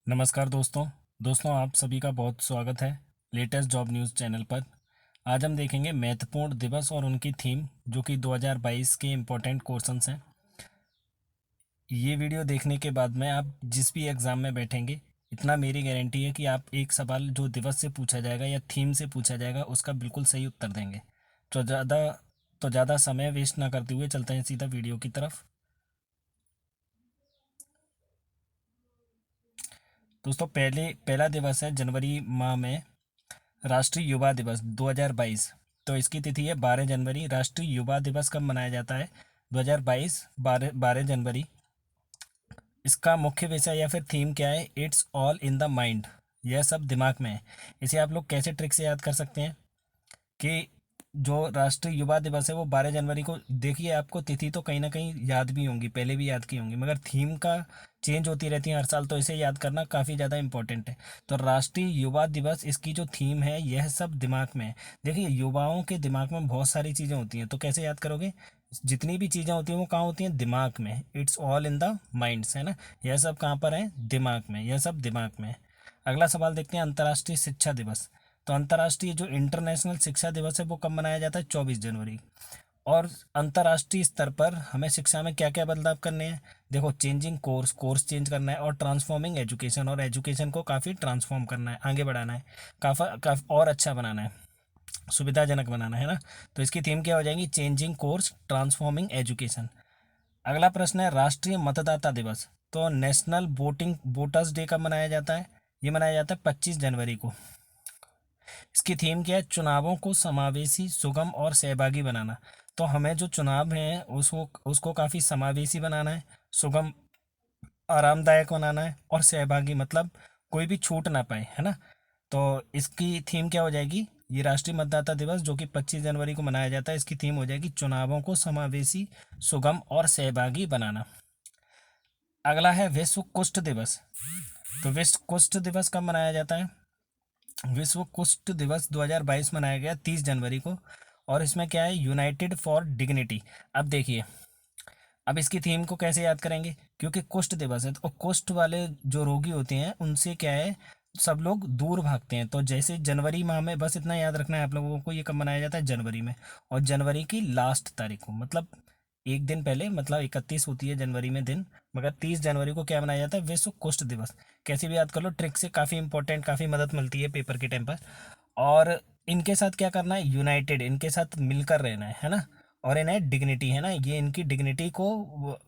नमस्कार दोस्तों। आप सभी का बहुत स्वागत है लेटेस्ट जॉब न्यूज़ चैनल पर। आज हम देखेंगे महत्वपूर्ण दिवस और उनकी थीम, जो कि 2022 के इम्पोर्टेंट क्वेश्चंस हैं। ये वीडियो देखने के बाद में आप जिस भी एग्ज़ाम में बैठेंगे, इतना मेरी गारंटी है कि आप एक सवाल जो दिवस से पूछा जाएगा या थीम से पूछा जाएगा उसका बिल्कुल सही उत्तर देंगे। तो ज़्यादा समय वेस्ट ना करते हुए चलते हैं सीधा वीडियो की तरफ। दोस्तों, पहला दिवस है जनवरी माह में राष्ट्रीय युवा दिवस 2022। तो इसकी तिथि है 12 जनवरी। राष्ट्रीय युवा दिवस कब मनाया जाता है? 2022 12 जनवरी। इसका मुख्य विषय या फिर थीम क्या है? It's all in the mind. यह सब दिमाग में है। इसे आप लोग कैसे ट्रिक से याद कर सकते हैं कि जो राष्ट्रीय युवा दिवस है वो 12 जनवरी को, देखिए आपको तिथि तो कहीं ना कहीं याद भी होंगी, पहले भी याद की होंगी, मगर थीम का चेंज होती रहती है हर साल, तो इसे याद करना काफ़ी ज़्यादा इंपॉर्टेंट है। तो राष्ट्रीय युवा दिवस, इसकी जो थीम है, यह सब दिमाग में है। देखिए, युवाओं के दिमाग में बहुत सारी चीज़ें होती हैं, तो कैसे याद करोगे? जितनी भी चीज़ें होती हैं वो कहाँ होती हैं? दिमाग में। It's all in the minds, है ना। यह सब कहाँ पर है? दिमाग में। यह सब दिमाग में है। अगला सवाल देखते हैं, अंतर्राष्ट्रीय शिक्षा दिवस। तो अंतर्राष्ट्रीय जो इंटरनेशनल शिक्षा दिवस है वो कब मनाया जाता है? 24 जनवरी। और अंतर्राष्ट्रीय स्तर पर हमें शिक्षा में क्या क्या बदलाव करने हैं? देखो, चेंजिंग कोर्स चेंज करना है, और ट्रांसफॉर्मिंग एजुकेशन, और एजुकेशन को काफ़ी ट्रांसफॉर्म करना है, आगे बढ़ाना है, काफ़ी और अच्छा बनाना है, सुविधाजनक बनाना है ना। तो इसकी थीम क्या हो जाएगी? Changing course, transforming education. अगला प्रश्न है, राष्ट्रीय मतदाता दिवस। तो नेशनल वोटर्स डे कब मनाया जाता है? ये मनाया जाता है 25 जनवरी को। इसकी थीम क्या है? चुनावों को समावेशी, सुगम और सहभागी बनाना। तो हमें जो चुनाव हैं उसको उसको काफ़ी समावेशी बनाना है, सुगम, आरामदायक बनाना है, और सहभागी मतलब कोई भी छूट ना पाए, है ना। तो इसकी थीम क्या हो जाएगी? ये राष्ट्रीय मतदाता दिवस जो कि 25 जनवरी को मनाया जाता है, इसकी थीम हो जाएगी चुनावों को समावेशी, सुगम और सहभागी बनाना। अगला है विश्व कुष्ठ दिवस। तो विश्व कुष्ठ दिवस कब मनाया जाता है? विश्व कुष्ठ दिवस 2022 मनाया गया 30 जनवरी को। और इसमें क्या है? United for dignity. अब देखिए, अब इसकी थीम को कैसे याद करेंगे? क्योंकि कुष्ठ दिवस है, तो कुष्ठ वाले जो रोगी होते हैं उनसे क्या है, सब लोग दूर भागते हैं। तो जैसे जनवरी माह में, बस इतना याद रखना है आप लोगों को, ये कब मनाया जाता है? जनवरी में। और जनवरी की लास्ट तारीख को, मतलब एक दिन पहले, मतलब 31 होती है जनवरी में दिन, मगर 30 जनवरी को क्या मनाया जाता है? विश्व कुष्ठ दिवस। कैसे भी याद कर लो, ट्रिक से काफ़ी इंपॉर्टेंट, काफ़ी मदद मिलती है पेपर के टाइम पर। और इनके साथ क्या करना है? यूनाइटेड, इनके साथ मिलकर रहना है ना। और इन्हें डिग्निटी, है ना, ये इनकी डिग्निटी को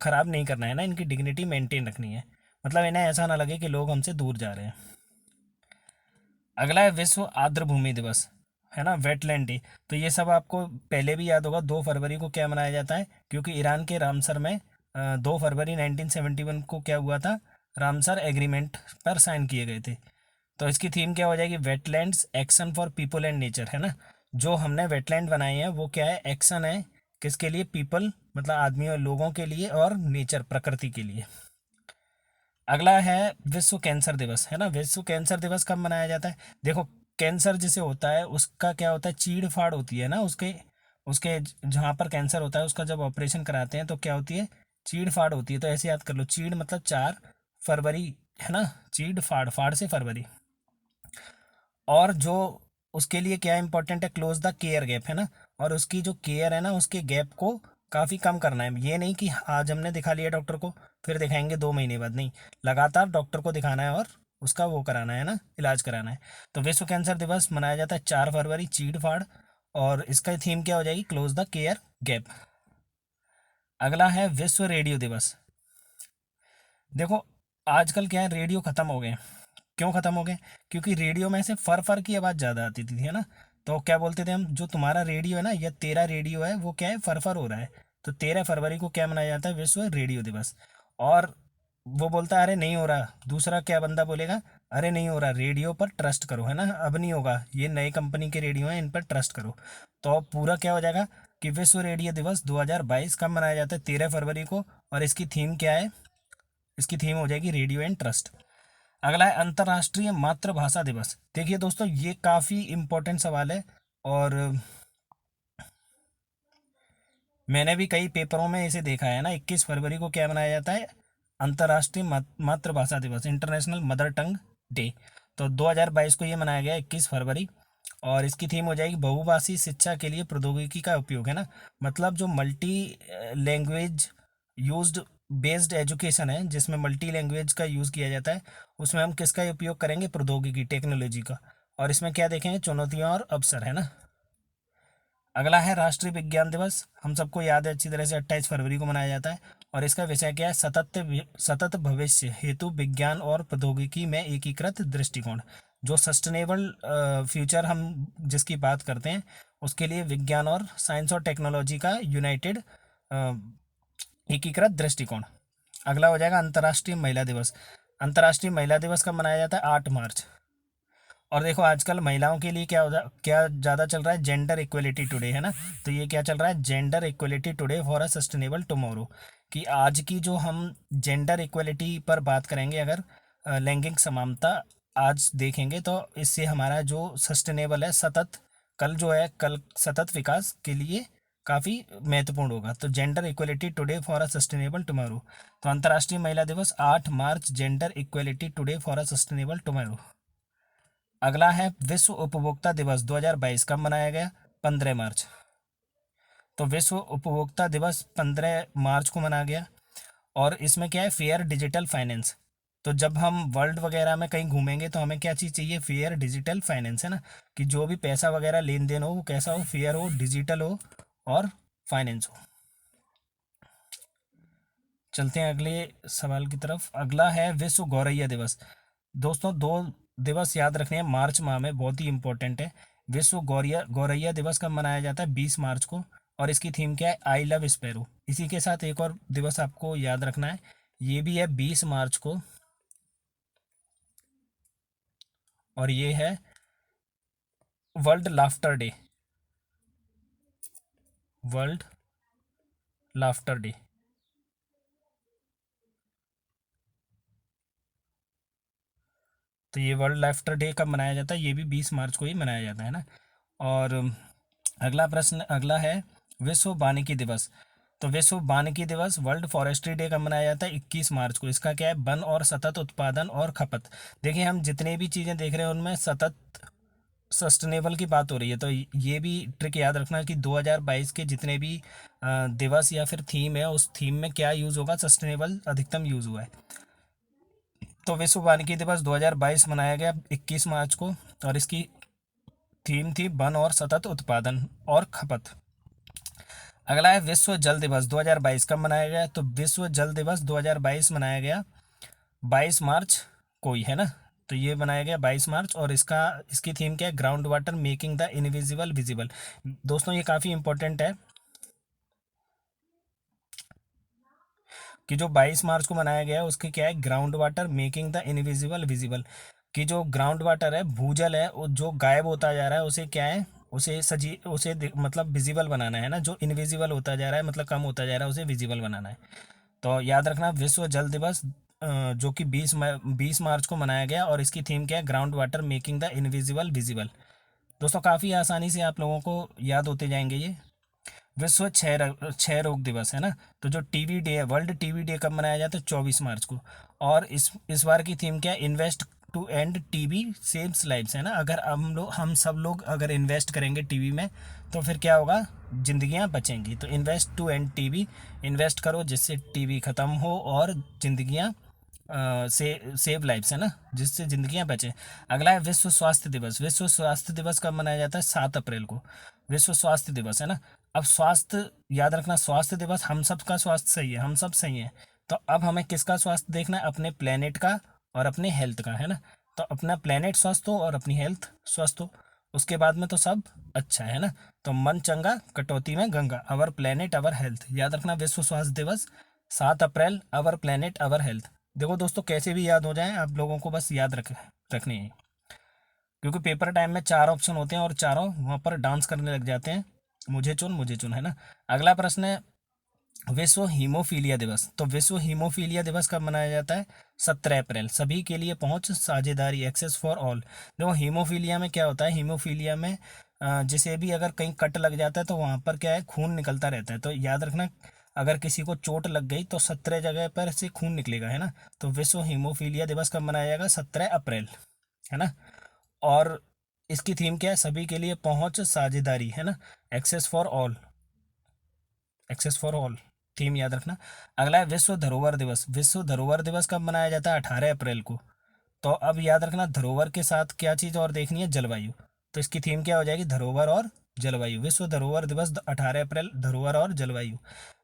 खराब नहीं करना है ना, इनकी डिग्निटी मेंटेन रखनी है। मतलब इन्हें ऐसा ना लगे कि लोग हमसे दूर जा रहे हैं। अगला है विश्व आर्द्र भूमि दिवस, है ना, वेटलैंड डे। तो ये सब आपको पहले भी याद होगा, 2 फरवरी को क्या मनाया जाता है? क्योंकि ईरान के रामसर में 2 फरवरी 1971 को क्या हुआ था? रामसर एग्रीमेंट पर साइन किए गए थे। तो इसकी थीम क्या हो जाएगी? Wetlands action for people and nature, है ना। जो हमने वेटलैंड बनाए हैं वो क्या है? एक्शन है। किसके लिए? पीपल, मतलब आदमी और लोगों के लिए, और नेचर, प्रकृति के लिए। अगला है विश्व कैंसर दिवस, है ना। विश्व कैंसर दिवस कब मनाया जाता है? देखो, कैंसर जिसे होता है उसका क्या होता है? चीड़ फाड़ होती है ना, उसके उसके जहाँ पर कैंसर होता है उसका जब ऑपरेशन कराते हैं तो क्या होती है? चीड़ फाड़ होती है। तो ऐसे याद कर लो, चीड़ मतलब 4 फरवरी, है ना। चीड़ फाड़, फाड़ से फरवरी। और जो उसके लिए क्या इंपॉर्टेंट है? क्लोज द केयर गैप, है ना। और उसकी जो केयर है ना, उसके गैप को काफ़ी कम करना है। ये नहीं कि आज हमने दिखा लिया डॉक्टर को, फिर दिखाएंगे 2 महीने बाद, नहीं, लगातार डॉक्टर को दिखाना है और उसका वो कराना है ना, इलाज कराना है। तो विश्व कैंसर दिवस मनाया जाता है 4 फरवरी, चीड़ फाड़। और इसका थीम क्या हो जाएगी? Close the care gap. अगला है विश्व रेडियो दिवस। देखो, आजकल क्या है, रेडियो ख़त्म हो गए। क्यों ख़त्म हो गए? क्योंकि रेडियो में से फर फर की आवाज़ ज़्यादा आती थी, है ना। तो क्या बोलते थे हम, जो तुम्हारा रेडियो है ना, या तेरा रेडियो है, वो क्या है? फर फर हो रहा है। तो 13 फरवरी को क्या मनाया जाता है? विश्व रेडियो दिवस। और वो बोलता है अरे नहीं हो रहा, दूसरा क्या बंदा बोलेगा? अरे नहीं हो रहा, रेडियो पर ट्रस्ट करो, है ना, अब नहीं होगा, ये नई कंपनी के रेडियो हैं, इन पर ट्रस्ट करो। तो पूरा क्या हो जाएगा कि विश्व रेडियो दिवस 2022 कब मनाया जाता है? 13 फरवरी को। और इसकी थीम क्या है? इसकी थीम हो जाएगी रेडियो एंड ट्रस्ट। अगला है अंतर्राष्ट्रीय मातृभाषा दिवस। देखिए दोस्तों, ये काफ़ी इम्पोर्टेंट सवाल है। और मैंने भी कई पेपरों में इसे देखा है ना। 21 फरवरी को क्या मनाया जाता है? अंतर्राष्ट्रीय मातृभाषा दिवस, इंटरनेशनल मदर टंग डे। तो 2022 को ये मनाया गया 21 फरवरी। और इसकी थीम हो जाएगी बहुभाषी शिक्षा के लिए प्रौद्योगिकी का उपयोग, है ना। मतलब जो multi language used based education है, जिसमें मल्टी लैंग्वेज का यूज़ किया जाता है, उसमें हम किसका उपयोग करेंगे, प्रौद्योगिकी, टेक्नोलॉजी का। और इसमें क्या देखेंगे, चुनौतियाँ और अवसर, है ना। अगला है राष्ट्रीय विज्ञान दिवस। हम सबको याद है अच्छी तरह से 28 फरवरी को मनाया जाता है। और इसका विषय क्या है, सतत भविष्य हेतु विज्ञान और प्रौद्योगिकी में एकीकृत दृष्टिकोण। जो सस्टेनेबल फ्यूचर हम जिसकी बात करते हैं, उसके लिए विज्ञान और साइंस और टेक्नोलॉजी का यूनाइटेड एकीकृत दृष्टिकोण। अगला हो जाएगा अंतर्राष्ट्रीय महिला दिवस। अंतर्राष्ट्रीय महिला दिवस कब मनाया जाता है, 8 मार्च। और देखो आजकल महिलाओं के लिए क्या ज़्यादा चल रहा है, जेंडर इक्वलिटी टुडे, है ना। तो ये क्या चल रहा है, gender equality today for a sustainable tomorrow. कि आज की जो हम जेंडर इक्वलिटी पर बात करेंगे, अगर लैंगिक समानता आज देखेंगे, तो इससे हमारा जो सस्टेनेबल है, सतत कल जो है, कल सतत विकास के लिए काफ़ी महत्वपूर्ण होगा। तो gender equality today for a sustainable tomorrow. तो अंतर्राष्ट्रीय महिला दिवस 8 March, gender equality today for a sustainable tomorrow. अगला है विश्व उपभोक्ता दिवस 2022, कब मनाया गया, 15 मार्च। तो विश्व उपभोक्ता दिवस 15 मार्च को मनाया गया। और इसमें क्या है, फेयर डिजिटल फाइनेंस। तो जब हम वर्ल्ड वगैरह में कहीं घूमेंगे, तो हमें क्या चीज़ चाहिए, फेयर डिजिटल फाइनेंस, है ना। कि जो भी पैसा वगैरह लेन देन हो, वो कैसा हो, फेयर हो, डिजिटल हो और फाइनेंस हो। चलते हैं अगले सवाल की तरफ। अगला है विश्व गौरैया दिवस। दोस्तों, दो दिवस याद रखने हैं मार्च माह में, बहुत ही इंपॉर्टेंट है। विश्व गौरैया गौरैया दिवस कब मनाया जाता है, 20 मार्च को। और इसकी थीम क्या है, आई लव स्पैरो। इसी के साथ एक और दिवस आपको याद रखना है, ये भी है 20 मार्च को, और ये है world laughter day. World laughter day. तो ये वर्ल्ड लाफ्टर डे कब मनाया जाता है, ये भी 20 मार्च को ही मनाया जाता है ना। और अगला प्रश्न, अगला है विश्व वानिकी दिवस। तो विश्व वानिकी दिवस, वर्ल्ड फॉरेस्ट्री डे कब मनाया जाता है, 21 मार्च को। इसका क्या है, वन और सतत उत्पादन और खपत। देखिए, हम जितने भी चीज़ें देख रहे हैं, उनमें सतत सस्टेनेबल की बात हो रही है। तो ये भी ट्रिक याद रखना कि 2022 के जितने भी दिवस या फिर थीम है, उस थीम में क्या यूज़ होगा, सस्टेनेबल अधिकतम यूज़ हुआ है। तो विश्व वानिकी दिवस 2022 मनाया गया 21 मार्च को। और इसकी थीम थी वन और सतत उत्पादन और खपत। अगला है विश्व जल दिवस 2022, कब मनाया गया, तो विश्व जल दिवस 2022 मनाया गया 22 मार्च को ही, है ना। तो ये बनाया गया 22 मार्च। और इसकी थीम क्या है, ground water making the invisible visible. दोस्तों, ये काफ़ी इंपॉर्टेंट है कि जो 22 मार्च को मनाया गया है, उसके क्या है, ground water making the invisible visible. कि जो ग्राउंड वाटर है, भूजल है, वो जो गायब होता जा रहा है, उसे क्या है, मतलब विजिबल बनाना है ना। जो इनविजिबल होता जा रहा है, मतलब कम होता जा रहा है, उसे विजिबल बनाना है। तो याद रखना, विश्व जल दिवस जो कि 20 मार्च को मनाया गया, और इसकी थीम क्या है, ground water making the invisible visible. दोस्तों, काफ़ी आसानी से आप लोगों को याद होते जाएंगे ये। विश्व क्षय रोग दिवस, है ना। तो जो टीबी डे है, वर्ल्ड टीबी डे कब मनाया जाता है, 24 मार्च को। और इस बार की थीम क्या है, invest to end TB saves lives, है ना। अगर हम सब लोग अगर इन्वेस्ट करेंगे टीबी में, तो फिर क्या होगा, जिंदगियां बचेंगी। तो invest to end TB, invest करो जिससे टीबी ख़त्म हो और जिंदगियां सेव लाइफ्स, है ना, जिससे ज़िंदगियां बचें। अगला है विश्व स्वास्थ्य दिवस। विश्व स्वास्थ्य दिवस कब मनाया जाता है, 7 अप्रैल को। विश्व स्वास्थ्य दिवस, है ना। अब स्वास्थ्य याद रखना, स्वास्थ्य दिवस, हम सब का स्वास्थ्य सही है, हम सब सही हैं। तो अब हमें किसका स्वास्थ्य देखना है, अपने प्लेनेट का और अपने हेल्थ का, है ना। तो अपना प्लेनेट स्वस्थ हो और अपनी हेल्थ स्वस्थ हो, उसके बाद में तो सब अच्छा है ना। तो मन चंगा कटौती में गंगा, अवर प्लेनेट अवर हेल्थ। याद रखना, विश्व स्वास्थ्य दिवस 7 अप्रैल, अवर प्लेनेट अवर हेल्थ। देखो दोस्तों, कैसे भी याद हो जाए, आप लोगों को बस याद रखनी है। क्योंकि पेपर टाइम में 4 ऑप्शन होते हैं, और चारों वहाँ पर डांस करने लग जाते हैं, मुझे चुन, है ना। अगला प्रश्न है विश्व हीमोफीलिया दिवस। तो विश्व हीमोफीलिया दिवस कब मनाया जाता है, 17 अप्रैल। सभी के लिए पहुंच, साझेदारी, एक्सेस फॉर ऑल। देखो, हीमोफीलिया में क्या होता है, हीमोफीलिया में जिसे भी अगर कहीं कट लग जाता है, तो वहाँ पर क्या है, खून निकलता रहता है। तो याद रखना, अगर किसी को चोट लग गई तो 17 जगह पर से खून निकलेगा, है ना। तो विश्व हीमोफीलिया दिवस कब मनाया जाएगा? 17 अप्रैल, है ना। और इसकी थीम क्या है? सभी के लिए पहुंच साझेदारी, है ना। Access for all, access for all, theme याद रखना। अगला है विश्व धरोहर दिवस। विश्व धरोहर दिवस कब मनाया जाता है? 18 अप्रैल को। तो अब याद रखना, धरोहर के साथ क्या चीज़ और देखनी है? जलवायु। तो इसकी थीम क्या हो जाएगी? धरोहर और जलवायु। विश्व धरोहर दिवस 18 अप्रैल, धरोहर और जलवायु।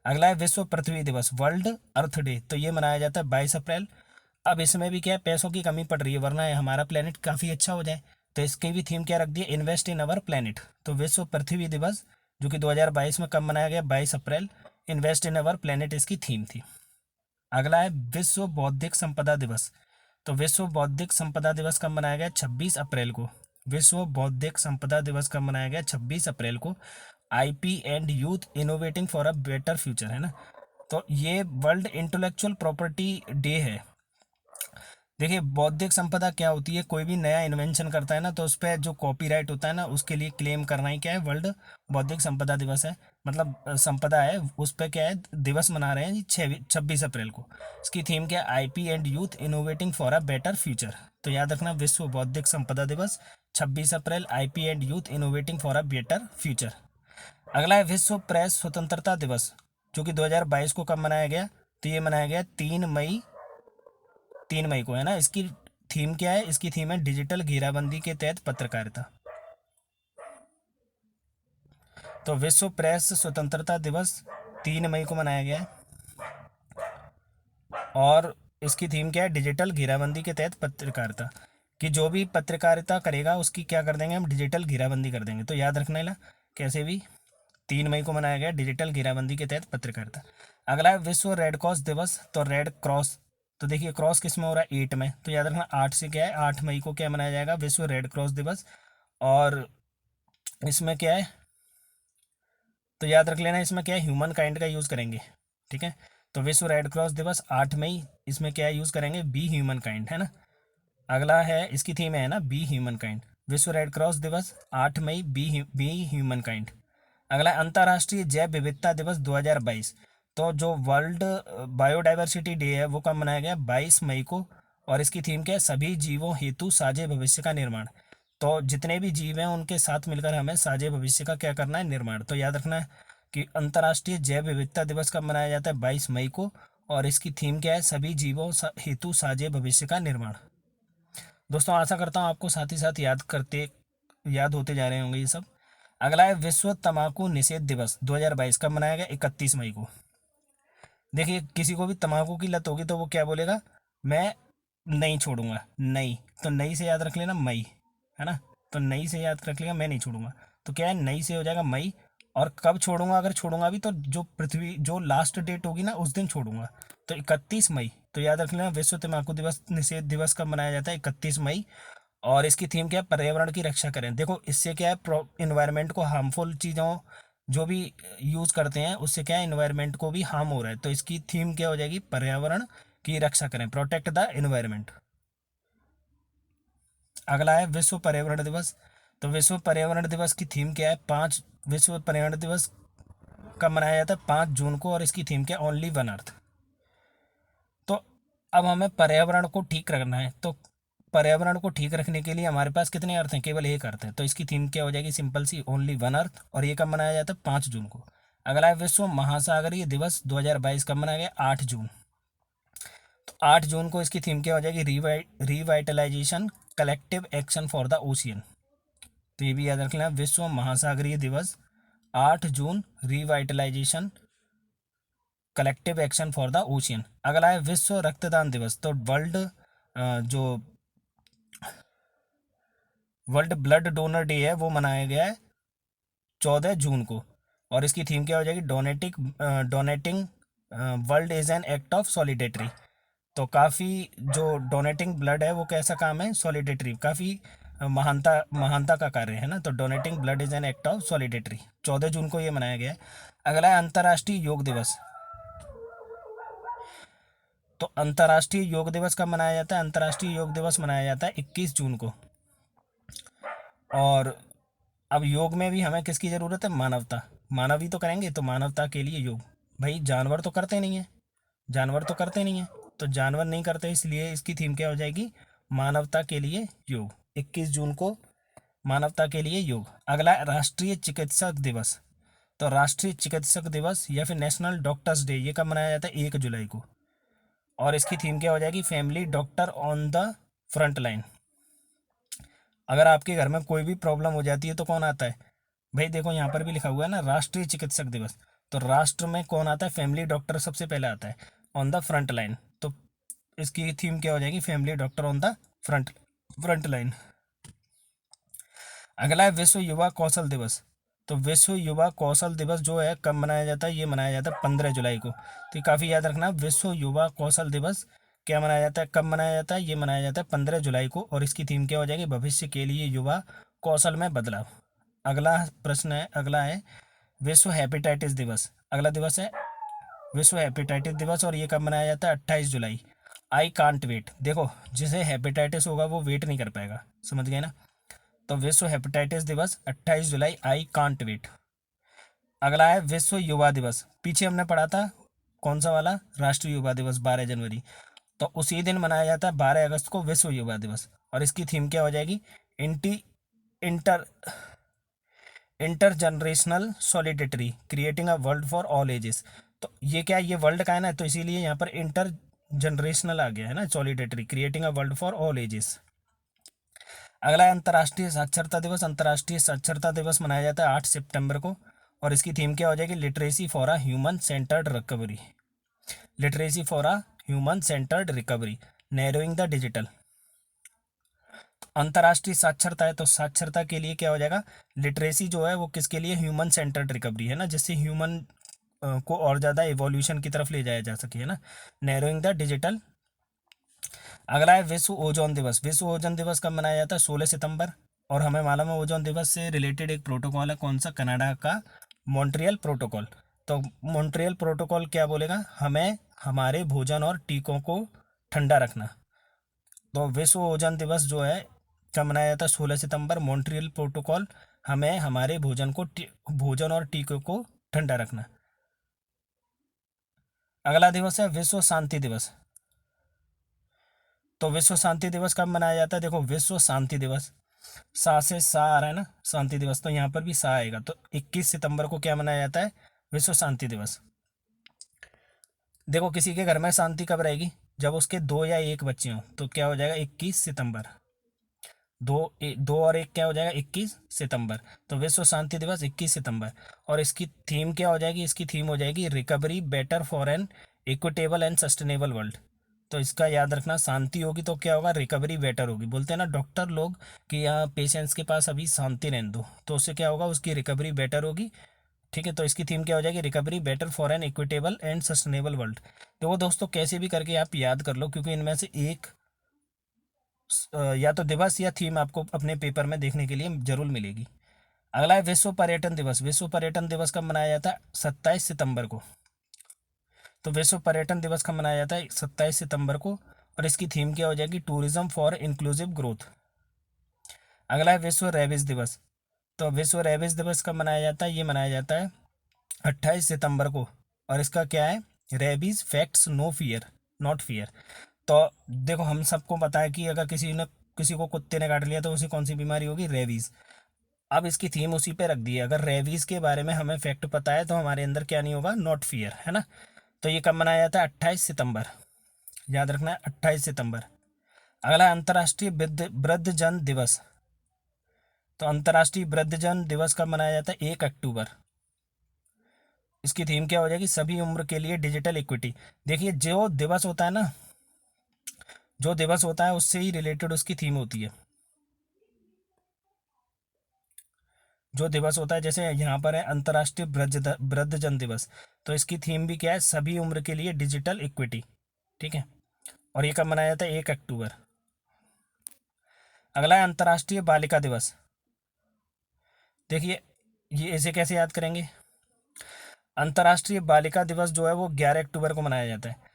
अगला है विश्व पृथ्वी दिवस, वर्ल्ड अर्थ डे। तो ये मनाया जाता है 22 अप्रैल। अब इसमें भी क्या है, पैसों की कमी पड़ रही है, वरना हमारा प्लेनेट काफ़ी अच्छा हो जाए। तो इसकी भी थीम क्या रख दी है? Invest in our planet. तो विश्व पृथ्वी दिवस जो कि 2022 में कब मनाया गया? 22 अप्रैल। इन्वेस्ट इन अवर प्लेनेट इसकी थीम थी। अगला है विश्व बौद्धिक संपदा दिवस। तो विश्व बौद्धिक संपदा दिवस कब मनाया गया? 26 अप्रैल को। विश्व बौद्धिक संपदा दिवस कब मनाया गया? 26 अप्रैल को। IP and youth innovating for a better future, है ना। तो ये वर्ल्ड इंटेलेक्चुअल प्रॉपर्टी डे है। देखिए, बौद्धिक संपदा क्या होती है? कोई भी नया इन्वेंशन करता है ना, तो उस पर जो कॉपीराइट होता है ना, उसके लिए क्लेम करना ही क्या है? वर्ल्ड बौद्धिक संपदा दिवस है। मतलब संपदा है उस पर क्या है? दिवस मना रहे हैं जी 26 अप्रैल को। इसकी थीम क्या है? IP and youth innovating for a better future. तो याद रखना, विश्व बौद्धिक संपदा दिवस 26 April, IP and youth innovating for a better future. अगला है विश्व प्रेस स्वतंत्रता दिवस, जो कि 2022 को कब मनाया गया? तो ये मनाया गया 3 मई, 3 मई को, है ना। इसकी थीम क्या है? इसकी थीम है डिजिटल घेराबंदी के तहत पत्रकारिता। तो विश्व प्रेस स्वतंत्रता दिवस 3 मई को मनाया गया है। और इसकी थीम क्या है? डिजिटल घेराबंदी के तहत पत्रकारिता। कि जो भी पत्रकारिता करेगा उसकी क्या कर देंगे हम? डिजिटल घेराबंदी कर देंगे। तो याद रखना है ना, कैसे भी 3 मई को मनाया गया डिजिटल घेराबंदी के तहत पत्रकारिता। अगला है विश्व रेड क्रॉस दिवस। तो रेड क्रॉस, तो देखिए क्रॉस किस में हो रहा है? 8 में। तो याद रखना 8 से क्या है? 8 मई को क्या मनाया जाएगा? विश्व रेड क्रॉस दिवस। और इसमें क्या है? तो याद रख लेना, इसमें क्या है? ह्यूमन काइंड का यूज़ करेंगे, ठीक है। तो विश्व रेड क्रॉस दिवस 8 मई, इसमें क्या यूज़ करेंगे? बी ह्यूमन काइंड, है ना। अगला है, इसकी थीम है ना, बी ह्यूमन काइंड। विश्व रेड क्रॉस दिवस 8 मई, बी ह्यूमन काइंड। अगला है अंतर्राष्ट्रीय जैव विविधता दिवस 2022। तो जो वर्ल्ड बायोडाइवर्सिटी डे है वो कब मनाया गया? 22 मई को। और इसकी थीम क्या है? सभी जीवों हेतु साझे भविष्य का निर्माण। तो जितने भी जीव हैं उनके साथ मिलकर हमें साझे भविष्य का क्या करना है? निर्माण। तो याद रखना है कि अंतर्राष्ट्रीय जैव विविधता दिवस कब मनाया जाता है? 22 मई को। और इसकी थीम क्या है? सभी जीवों हेतु साझे भविष्य का निर्माण। दोस्तों, आशा करता हूँ आपको साथ ही साथ याद होते जा रहे होंगे ये सब। अगला है विश्व तंबाकू निषेध दिवस 2022 कब मनाया गया? 31 मई को। देखिए, किसी को भी तंबाकू की लत होगी तो वो क्या बोलेगा? मैं नहीं छोड़ूंगा, नहीं। तो नई से याद रख लेना, मई, है ना। तो नई से याद रख लेगा, मैं नहीं छोड़ूंगा। तो क्या है? नई से हो जाएगा मई। और कब छोड़ूंगा? अगर छोड़ूंगा भी तो जो लास्ट डेट होगी ना उस दिन छोड़ूंगा। तो 31 मई। तो याद रख लेना, विश्व तंबाकू दिवस निषेध दिवस कब मनाया जाता है? 31 मई। और इसकी थीम क्या है? पर्यावरण की रक्षा करें। देखो, इससे क्या है? इन्वायरमेंट को हार्मफुल चीज़ों जो भी यूज़ करते हैं उससे क्या है? इन्वायरमेंट को भी हार्म हो रहा है। तो इसकी थीम क्या हो जाएगी? पर्यावरण की रक्षा करें, प्रोटेक्ट द इन्वायरमेंट। अगला है विश्व पर्यावरण दिवस। तो विश्व पर्यावरण दिवस की थीम क्या है? विश्व पर्यावरण दिवस कब मनाया जाता है? 5 जून को। और इसकी थीम क्या है? Only one earth. तो अब हमें पर्यावरण को ठीक रखना है। तो पर्यावरण को ठीक रखने के लिए हमारे पास कितने अर्थ हैं? केवल एक अर्थ है। तो इसकी थीम क्या हो जाएगी? सिंपल सी, ओनली वन अर्थ। और ये कब मनाया जाता है? 5 जून को। अगला है विश्व महासागरीय दिवस 2022 कब मनाया गया? 8 जून। तो 8 जून को इसकी थीम क्या हो जाएगी? Revitalisation, collective action for the ocean. तो ये भी याद रख लेना, विश्व महासागरीय दिवस 8 June, revitalization, collective action for the ocean. अगला है विश्व रक्तदान दिवस। तो जो वर्ल्ड ब्लड डोनर डे है वो मनाया गया है 14 जून को। और इसकी थीम क्या हो जाएगी? Donating world is an act of सॉलिडेटरी। तो काफ़ी जो डोनेटिंग ब्लड है वो कैसा काम है? सॉलिडेटरी, काफ़ी महानता महानता का कार्य है ना। तो donating blood is an act of सॉलिडेटरी, 14 जून को ये मनाया गया है। अगला है अंतर्राष्ट्रीय योग दिवस। तो अंतर्राष्ट्रीय योग दिवस कब मनाया जाता है? अंतर्राष्ट्रीय योग दिवस मनाया जाता है 21 जून को। और अब योग में भी हमें किसकी ज़रूरत है? मानवता। मानव ही तो करेंगे, तो मानवता के लिए योग, भाई जानवर तो करते नहीं है, जानवर तो करते नहीं है, तो जानवर नहीं करते, इसलिए इसकी थीम क्या हो जाएगी, मानवता के लिए योग। 21 जून को मानवता के लिए योग। अगला राष्ट्रीय चिकित्सक दिवस। तो राष्ट्रीय चिकित्सक दिवस या फिर नेशनल डॉक्टर्स डे ये कब मनाया जाता है, 1 जुलाई को। और इसकी थीम क्या हो जाएगी, family doctor on the front line. अगर आपके घर में कोई भी प्रॉब्लम हो जाती है तो कौन आता है, भाई देखो यहाँ पर भी लिखा हुआ है ना, राष्ट्रीय चिकित्सक दिवस। तो राष्ट्र में कौन आता है, फैमिली डॉक्टर सबसे पहले आता है, ऑन द फ्रंट लाइन। तो इसकी थीम क्या हो जाएगी, family doctor on the front front line. अगला है विश्व युवा कौशल दिवस। तो विश्व युवा कौशल दिवस जो है कब मनाया जाता है, ये मनाया जाता है 15 जुलाई को। तो ये काफ़ी याद रखना, विश्व युवा कौशल दिवस क्या मनाया जाता है, कब मनाया जाता है, ये मनाया जाता है 15 जुलाई को। और इसकी थीम क्या हो जाएगी, भविष्य के लिए युवा कौशल में बदलाव। अगला प्रश्न है, अगला है विश्व हेपेटाइटिस दिवस। अगला दिवस है विश्व हेपेटाइटिस दिवस, और ये कब मनाया जाता है, 28 जुलाई। I can't wait. देखो जिसे हेपेटाइटिस होगा वो वेट नहीं कर पाएगा, समझ गए ना। तो विश्व हेपेटाइटिस दिवस 28 जुलाई, आई कांट वेट। अगला है विश्व युवा दिवस। पीछे हमने पढ़ा था कौन सा वाला, राष्ट्रीय युवा दिवस 12 जनवरी। तो उसी दिन मनाया जाता है 12 अगस्त को विश्व युवा दिवस। और इसकी थीम क्या हो जाएगी, inter inter intergenerational solidarity creating a world for all ages. तो ये क्या है, ये वर्ल्ड का है ना, तो इसीलिए यहाँ पर इंटर जनरेशनल आ गया है ना, solidarity creating a world for all edges. अगला है अंतर्राष्ट्रीय साक्षरता दिवस। अंतर्राष्ट्रीय साक्षरता दिवस मनाया जाता है 8 सितंबर को। और इसकी थीम क्या हो जाएगी, literacy for a human centred recovery. Literacy for a human centred recovery, narrowing the digital. अंतर्राष्ट्रीय साक्षरता है तो साक्षरता के लिए क्या हो जाएगा, लिटरेसी जो है वो किसके लिए, ह्यूमन सेंटर्ड रिकवरी है ना, जिससे ह्यूमन को और ज़्यादा एवोल्यूशन की तरफ ले जाया जा सके, है ना, नैरोइंग द डिजिटल। अगला है विश्व ओजोन दिवस। विश्व ओजोन दिवस कब मनाया जाता है, 16 सितंबर। और हमें मालूम है ओजोन दिवस से रिलेटेड एक प्रोटोकॉल है, कौन सा, कनाडा का मॉन्ट्रियल प्रोटोकॉल। तो मॉन्ट्रियल प्रोटोकॉल क्या बोलेगा, हमें हमारे भोजन और टीकों को ठंडा रखना। तो विश्व ओजोन दिवस जो है कब मनाया जाता है, 16 सितंबर। मॉन्ट्रियल प्रोटोकॉल, हमें हमारे भोजन और टीकों को ठंडा रखना। अगला दिवस है विश्व शांति दिवस। तो विश्व शांति दिवस कब मनाया जाता है, देखो विश्व शांति दिवस, सा से सा आ रहा है ना, शांति दिवस, तो यहाँ पर भी सा आएगा। तो 21 सितंबर को क्या मनाया जाता है, विश्व शांति दिवस। देखो किसी के घर में शांति कब रहेगी, जब उसके 2 या 1 बच्चे हों, तो क्या हो जाएगा, 21 सितंबर। दो और एक क्या हो जाएगा, 21 सितंबर। तो विश्व शांति दिवस 21 सितंबर। और इसकी थीम क्या हो जाएगी, इसकी थीम हो जाएगी recovery better for an equitable and sustainable world. तो इसका याद रखना, शांति होगी तो क्या होगा, रिकवरी बेटर होगी। बोलते हैं ना डॉक्टर लोग कि यहाँ पेशेंट्स के पास अभी शांति रहने दो, तो उससे क्या होगा, उसकी रिकवरी बेटर होगी। ठीक है, तो इसकी थीम क्या हो जाएगी, recovery better for an equitable and sustainable world. तो वो दोस्तों कैसे भी करके आप याद कर लो, क्योंकि इनमें से एक या तो दिवस या थीम आपको अपने पेपर में देखने के लिए जरूर मिलेगी। अगला है विश्व पर्यटन दिवस। विश्व पर्यटन दिवस कब मनाया जाता है, 27 सितंबर को। तो विश्व पर्यटन दिवस कब मनाया जाता है, 27 सितंबर को। और इसकी थीम क्या हो जाएगी, टूरिज्म फॉर इंक्लूसिव ग्रोथ। अगला है विश्व रेबीज दिवस। तो विश्व रेबीज दिवस कब मनाया जाता है, ये मनाया जाता है 28 सितंबर को। और इसका क्या है, rabies facts no fear not fear. तो देखो हम सबको पता है कि अगर किसी को कुत्ते ने काट लिया तो उसे कौन सी बीमारी होगी, रेबीज। अब इसकी थीम उसी पे रख दी है, अगर रेबीज के बारे में हमें फैक्ट पता है तो हमारे अंदर क्या नहीं होगा, नॉट फियर, है ना। तो ये कब मनाया जाता है, 28 सितंबर, याद रखना है 28 सितंबर। अगला अंतर्राष्ट्रीय वृद्धजन दिवस। तो अंतर्राष्ट्रीय वृद्धजन दिवस कब मनाया जाता है, 1 अक्टूबर। इसकी थीम क्या हो जाएगी, सभी उम्र के लिए डिजिटल इक्विटी। देखिए जो दिवस होता है उससे ही रिलेटेड उसकी थीम होती है। जो दिवस होता है, जैसे यहाँ पर है अंतर्राष्ट्रीय वृद्धजन दिवस, तो इसकी थीम भी क्या है, सभी उम्र के लिए डिजिटल इक्विटी। ठीक है, और ये कब मनाया जाता है, 1 अक्टूबर। अगला है अंतर्राष्ट्रीय बालिका दिवस। देखिए ये इसे कैसे याद करेंगे, अंतर्राष्ट्रीय बालिका दिवस जो है वो 11 अक्टूबर को मनाया जाता है।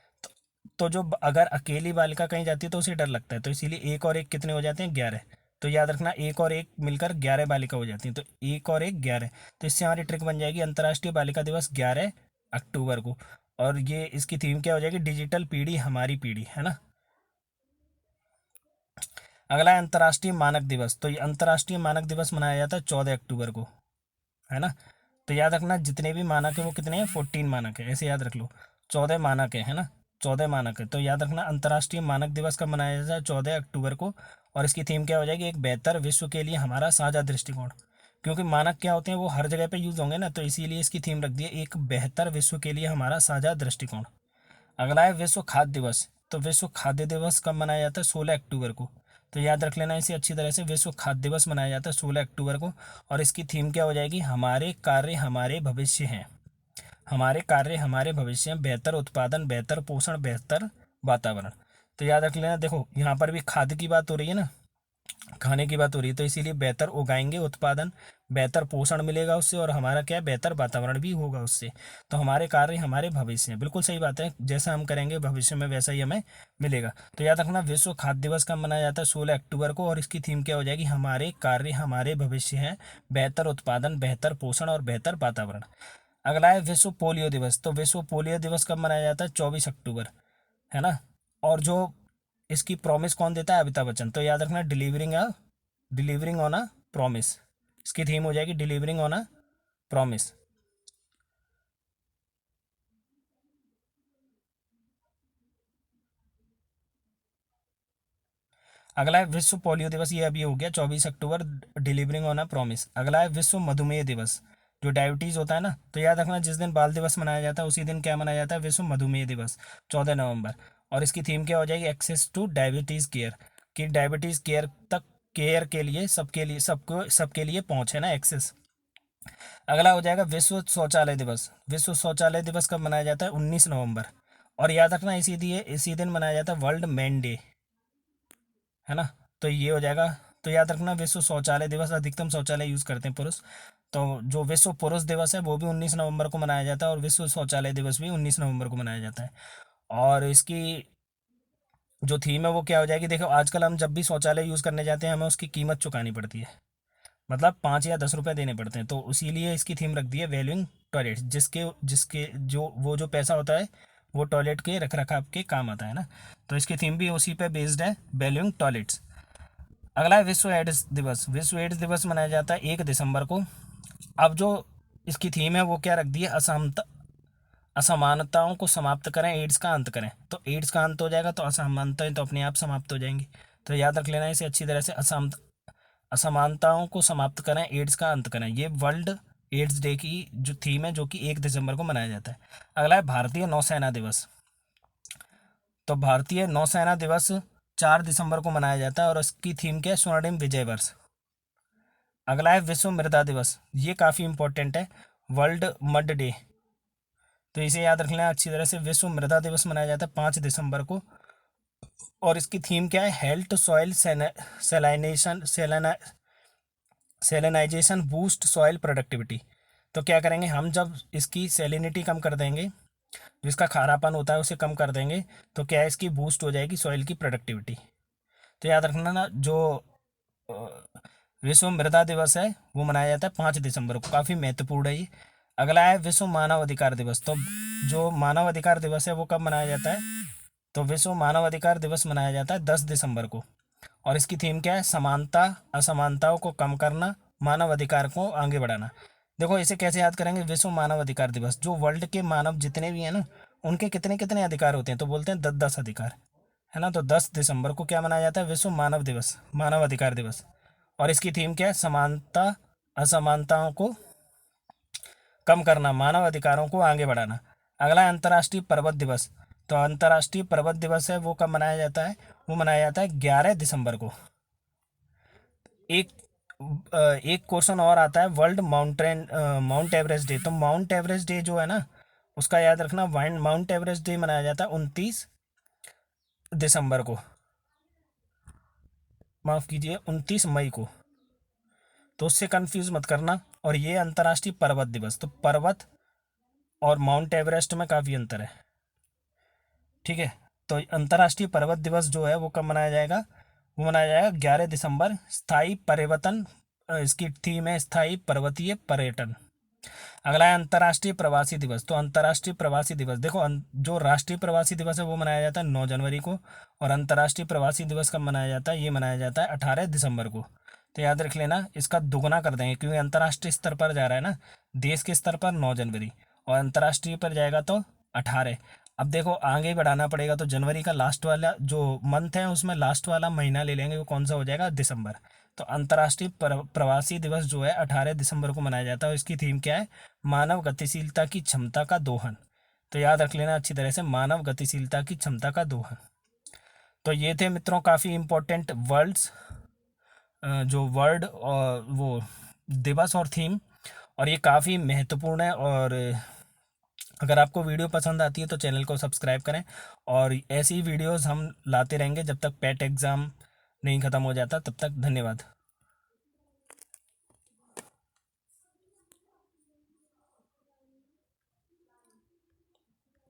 तो जो अगर अकेली बालिका कहीं जाती है तो उसे डर लगता है, तो इसीलिए एक और एक कितने हो जाते हैं, 11। तो याद रखना एक और एक मिलकर 11 बालिका हो जाती हैं, तो एक और एक 11। तो इससे हमारी ट्रिक बन जाएगी, अंतर्राष्ट्रीय बालिका दिवस 11 अक्टूबर को। और ये इसकी थीम क्या हो जाएगी, डिजिटल पीढ़ी हमारी पीढ़ी, है ना। अगला है अंतर्राष्ट्रीय मानक दिवस। तो ये अंतर्राष्ट्रीय मानक दिवस मनाया जाता है 14 अक्टूबर को, है ना। तो याद रखना जितने भी मानक है वो कितने हैं, 14 मानक है, ऐसे याद रख लो। 14 मानक है ना, 14 मानक है। तो याद रखना अंतर्राष्ट्रीय मानक दिवस कब मनाया जाता है, 14 अक्टूबर को। और इसकी थीम क्या हो जाएगी, एक बेहतर विश्व के लिए हमारा साझा दृष्टिकोण। क्योंकि मानक क्या होते हैं वो हर जगह पे यूज होंगे ना, तो इसीलिए इसकी थीम रख दी है, एक बेहतर विश्व के लिए हमारा साझा दृष्टिकोण। अगला है विश्व खाद्य दिवस। तो विश्व खाद्य दिवस कब मनाया जाता है, 16 अक्टूबर को। तो याद रख लेना इसे अच्छी तरह से, विश्व खाद्य दिवस मनाया जाता है 16 अक्टूबर को। और इसकी थीम क्या हो जाएगी, हमारे कार्य हमारे भविष्य हैं। हमारे कार्य हमारे भविष्य हैं, बेहतर उत्पादन, बेहतर पोषण, बेहतर वातावरण। तो याद रख लेना, देखो यहाँ पर भी खाद्य की बात हो रही है ना, खाने की बात हो रही है, तो इसीलिए बेहतर उगाएंगे उत्पादन, बेहतर पोषण मिलेगा उससे, और हमारा क्या है, बेहतर वातावरण भी होगा उससे। तो हमारे कार्य हमारे भविष्य हैं, बिल्कुल सही बात है, जैसा हम करेंगे भविष्य में वैसा ही हमें मिलेगा। तो याद रखना विश्व खाद्य दिवस कब मनाया जाता है, 16 अक्टूबर को। और इसकी थीम क्या हो जाएगी, हमारे कार्य हमारे भविष्य हैं, बेहतर उत्पादन, बेहतर पोषण और बेहतर वातावरण। अगला है विश्व पोलियो दिवस। तो विश्व पोलियो दिवस कब मनाया जाता है, 24 अक्टूबर, है ना। और जो इसकी प्रॉमिस कौन देता है, अमिताभ बच्चन। तो याद रखना डिलीवरिंग ऑन अ प्रॉमिस, इसकी थीम हो जाएगी डिलीवरिंग ऑन अ प्रॉमिस। अगला है विश्व पोलियो दिवस, ये अभी हो गया 24 अक्टूबर, डिलीवरिंग ऑन अ प्रॉमिस। अगला है विश्व मधुमेह दिवस, जो डायबिटीज होता है ना। तो याद रखना जिस दिन बाल दिवस मनाया जाता है उसी दिन क्या मनाया जाता है, विश्व मधुमेह दिवस, 14 नवंबर। और इसकी थीम क्या हो जाएगी, एक्सेस टू डायबिटीज केयर, कि डायबिटीज केयर तक, केयर के लिए सबके लिए, सबके लिए पहुंच, है ना, एक्सेस। अगला हो जाएगा विश्व शौचालय दिवस। विश्व शौचालय दिवस कब मनाया जाता है, 19 नवंबर। और याद रखना इसी दिन मनाया जाता है वर्ल्ड मैन डे, है ना। तो ये हो जाएगा। तो याद रखना विश्व शौचालय दिवस, अधिकतम शौचालय यूज करते हैं पुरुष। तो जो विश्व पुरुष दिवस है वो भी 19 नवंबर को मनाया जाता है, और विश्व शौचालय दिवस भी 19 नवंबर को मनाया जाता है। और इसकी जो थीम है वो क्या हो जाएगी, देखो आजकल हम जब भी शौचालय यूज करने जाते हैं हमें उसकी कीमत चुकानी पड़ती है, मतलब 5 या 10 रुपए देने पड़ते हैं। तो इसीलिए इसकी थीम रख दी है वैल्यूइंग टॉयलेट, जिसके जिसके जो वो जो पैसा होता है वो टॉयलेट के रख रखाव के काम आता है ना। तो इसकी थीम भी उसी पे बेस्ड है, वैल्यूइंग टॉयलेट्स। अगला है विश्व एड्स दिवस। विश्व एड्स दिवस मनाया जाता है 1 दिसंबर को। अब जो इसकी थीम है वो क्या रख दी है, असमानताओं को समाप्त करें, एड्स का अंत करें। तो एड्स का अंत हो जाएगा तो असमानताएं तो अपने आप समाप्त हो जाएंगी। तो याद रख लेना इसे अच्छी तरह से, असमानताओं को समाप्त करें, एड्स का अंत करें। ये वर्ल्ड एड्स डे की जो थीम है, जो कि 1 दिसंबर को मनाया जाता है। अगला है भारतीय नौसेना दिवस। तो भारतीय नौसेना दिवस 4 दिसंबर को मनाया जाता है, और उसकी थीम क्या है, स्वर्णिम विजय वर्ष। अगला है विश्व मृदा दिवस, ये काफ़ी इंपॉर्टेंट है, वर्ल्ड मड डे। तो इसे याद रख लेना अच्छी तरह से, विश्व मृदा दिवस मनाया जाता है 5 दिसंबर को। और इसकी थीम क्या है, health soil salination salinization boost soil productivity. तो क्या करेंगे हम, जब इसकी सेलिनिटी कम कर देंगे, जो इसका खारापन होता है उसे कम कर देंगे, तो क्या है, इसकी बूस्ट हो जाएगी सॉइल की प्रोडक्टिविटी। तो याद रखना ना, जो अ, विश्व मृदा दिवस है वो मनाया जाता है 5 दिसंबर को, काफ़ी महत्वपूर्ण है ये। अगला है विश्व मानव अधिकार दिवस। तो जो मानव अधिकार दिवस है वो कब मनाया जाता है, तो विश्व मानव अधिकार दिवस मनाया जाता है 10 दिसंबर को। और इसकी थीम क्या है, समानता, असमानताओं को कम करना, मानव अधिकार को आगे बढ़ाना। देखो इसे कैसे याद करेंगे, विश्व मानव अधिकार दिवस, जो वर्ल्ड के मानव जितने भी हैं ना, उनके कितने कितने अधिकार होते हैं, तो बोलते हैं 10 10 अधिकार, है ना। तो 10 दिसंबर को क्या मनाया जाता है, विश्व मानव दिवस, मानव अधिकार दिवस। और इसकी थीम क्या है, समानता, असमानताओं को कम करना, मानव अधिकारों को आगे बढ़ाना। अगला है अंतर्राष्ट्रीय पर्वत दिवस। तो अंतर्राष्ट्रीय पर्वत दिवस है वो कब मनाया जाता है, वो मनाया जाता है 11 दिसंबर को। एक एक क्वेश्चन और आता है, वर्ल्ड माउंट एवरेस्ट डे। तो माउंट एवरेस्ट डे जो है ना, उसका याद रखना, माउंट एवरेस्ट डे मनाया जाता है 29 दिसंबर को, माफ कीजिए 29 मई को। तो उससे कंफ्यूज मत करना। और ये अंतर्राष्ट्रीय पर्वत दिवस, तो पर्वत और माउंट एवरेस्ट में काफ़ी अंतर है, ठीक है। तो अंतर्राष्ट्रीय पर्वत दिवस जो है वो कब मनाया जाएगा, वो मनाया जाएगा 11 दिसंबर। स्थायी परिवर्तन, इसकी थीम है स्थायी पर्वतीय पर्यटन। अगला है अंतर्राष्ट्रीय प्रवासी दिवस। तो अंतर्राष्ट्रीय प्रवासी दिवस देखो, जो राष्ट्रीय प्रवासी दिवस है वो मनाया जाता है 9 जनवरी को, और अंतर्राष्ट्रीय प्रवासी दिवस कब मनाया जाता है, ये मनाया जाता है 18 दिसंबर को। तो याद रख लेना, इसका दुगना कर देंगे क्योंकि अंतर्राष्ट्रीय स्तर पर जा रहा है ना, देश के स्तर पर 9 जनवरी और अंतर्राष्ट्रीय पर जाएगा तो 18। अब देखो आगे बढ़ाना पड़ेगा, तो जनवरी का लास्ट वाला जो मंथ है उसमें लास्ट वाला महीना ले लेंगे, वो कौन सा हो जाएगा, दिसंबर। तो अंतर्राष्ट्रीय प्रवासी दिवस जो है 18 दिसंबर को मनाया जाता है, और इसकी थीम क्या है, मानव गतिशीलता की क्षमता का दोहन। तो याद रख लेना अच्छी तरह से, मानव गतिशीलता की क्षमता का दोहन। तो ये थे मित्रों काफ़ी इम्पोर्टेंट वर्ड्स, जो वर्ड और वो दिवस और थीम, और ये काफ़ी महत्वपूर्ण है। और अगर आपको वीडियो पसंद आती है तो चैनल को सब्सक्राइब करें, और ऐसी वीडियोस हम लाते रहेंगे जब तक पेट एग्ज़ाम नहीं ख़त्म हो जाता, तब तक धन्यवाद।